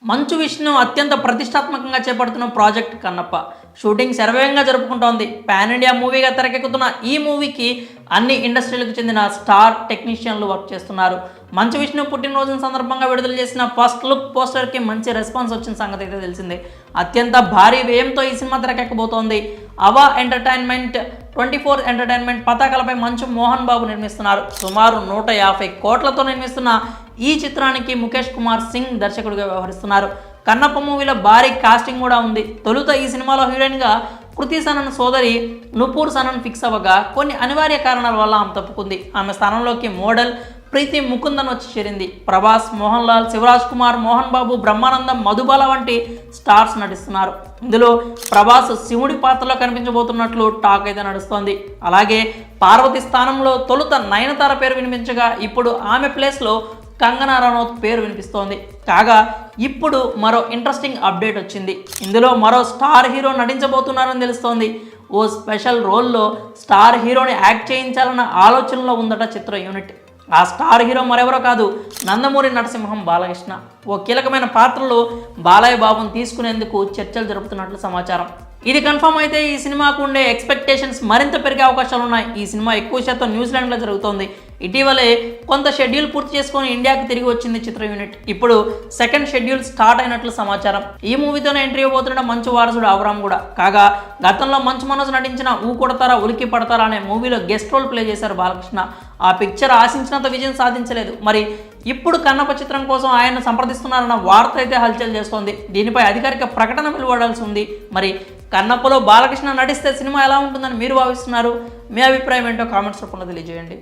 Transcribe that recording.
మంచు విష్ణు అత్యంత ప్రతిష్టాత్మకంగా చేపడుతున్న ప్రాజెక్ట్ కన్నప్ప షూటింగ్ శరవేగంగా జరుపుకుంటోంది. పాన్ ఇండియా మూవీగా తెరకెక్కుతున్న ఈ మూవీకి అన్ని ఇండస్ట్రీలకు చెందిన స్టార్ టెక్నీషియన్లు వర్క్ చేస్తున్నారు. మంచు విష్ణు పుట్టినరోజు సందర్భంగా విడుదల చేసిన ఫస్ట్ లుక్ పోస్టర్కి మంచి రెస్పాన్స్ వచ్చిన సంగతి అయితే తెలిసిందే. అత్యంత భారీ వ్యయంతో ఈ సినిమా తెరకెక్కబోతోంది. అవా ఎంటర్టైన్మెంట్ 24 ఎంటర్టైన్మెంట్ పతాకాలపై మంచు మోహన్ బాబు నిర్మిస్తున్నారు. సుమారు 150 కోట్లతో నిర్మిస్తున్న ఈ చిత్రానికి ముఖేష్ కుమార్ సింగ్ దర్శకుడిగా వ్యవహరిస్తున్నారు. కన్నప్ప మూవీలో భారీ కాస్టింగ్ కూడా ఉంది. తొలుత ఈ సినిమాలో హీరోయిన్గా కృతి సనన్ సోదరి నుపూర్ సనన్ ఫిక్స్ అవ్వగా కొన్ని అనివార్య కారణాల వల్ల ఆమె తప్పుకుంది. ఆమె స్థానంలోకి మోడల్ ప్రీతి ముకుందన్ వచ్చి చేరింది. ప్రభాస్, మోహన్ లాల్, శివరాజ్ కుమార్, మోహన్ బాబు, బ్రహ్మానందం, మధుబాల వంటి స్టార్స్ నటిస్తున్నారు. ఇందులో ప్రభాస్ శివుడి పాత్రలో కనిపించబోతున్నట్లు టాక్ అయితే నడుస్తోంది. అలాగే పార్వతి స్థానంలో తొలుత నయనతార పేరు వినిపించగా ఇప్పుడు ఆమె ప్లేస్లో కంగనా రనౌత్ పేరు వినిపిస్తోంది. కాగా ఇప్పుడు మరో ఇంట్రెస్టింగ్ అప్డేట్ వచ్చింది. ఇందులో మరో స్టార్ హీరో నటించబోతున్నారని తెలుస్తోంది. ఓ స్పెషల్ రోల్లో స్టార్ హీరోని యాక్ట్ చేయించాలన్న ఆలోచనలో ఉందట చిత్ర యూనిట్. ఆ స్టార్ హీరో మరెవరో కాదు, నందమూరి నరసింహం బాలకృష్ణ. ఓ కీలకమైన పాత్రలో బాలయ్య బాబును తీసుకునేందుకు చర్చలు జరుపుతున్నట్లు సమాచారం. ఇది కన్ఫర్మ్ అయితే ఈ సినిమాకు ఉండే ఎక్స్పెక్టేషన్స్ మరింత పెరిగే అవకాశాలు ఉన్నాయి. ఈ సినిమా ఎక్కువ శాతం న్యూజిలాండ్లో జరుగుతోంది. ఇటీవలే కొంత షెడ్యూల్ పూర్తి చేసుకొని ఇండియాకి తిరిగి వచ్చింది చిత్ర యూనిట్. ఇప్పుడు సెకండ్ షెడ్యూల్ స్టార్ట్ అయినట్లు సమాచారం. ఈ మూవీతోనే ఎంట్రీ ఇవ్వబోతున్న మంచు వారసుడు అవరామ్ కూడా. కాగా గతంలో మంచు మనోజ్ నటించిన ఊ కొడతారా ఉలికి పడతారా అనే మూవీలో గెస్ట్ రోల్ ప్లే చేశారు బాలకృష్ణ. ఆ పిక్చర్ ఆశించినంత విజయం సాధించలేదు. మరి ఇప్పుడు కన్నప్ప చిత్రం కోసం ఆయన సంప్రదిస్తున్నారన్న వార్త అయితే హల్చల్ చేస్తోంది. దీనిపై అధికారిక ప్రకటన వెలువడాల్సి ఉంది. మరి కన్నప్పలో బాలకృష్ణ నటిస్తే సినిమా ఎలా ఉంటుందని మీరు భావిస్తున్నారు? మీ అభిప్రాయం ఏంటో కామెంట్స్ రూపంలో తెలియజేయండి.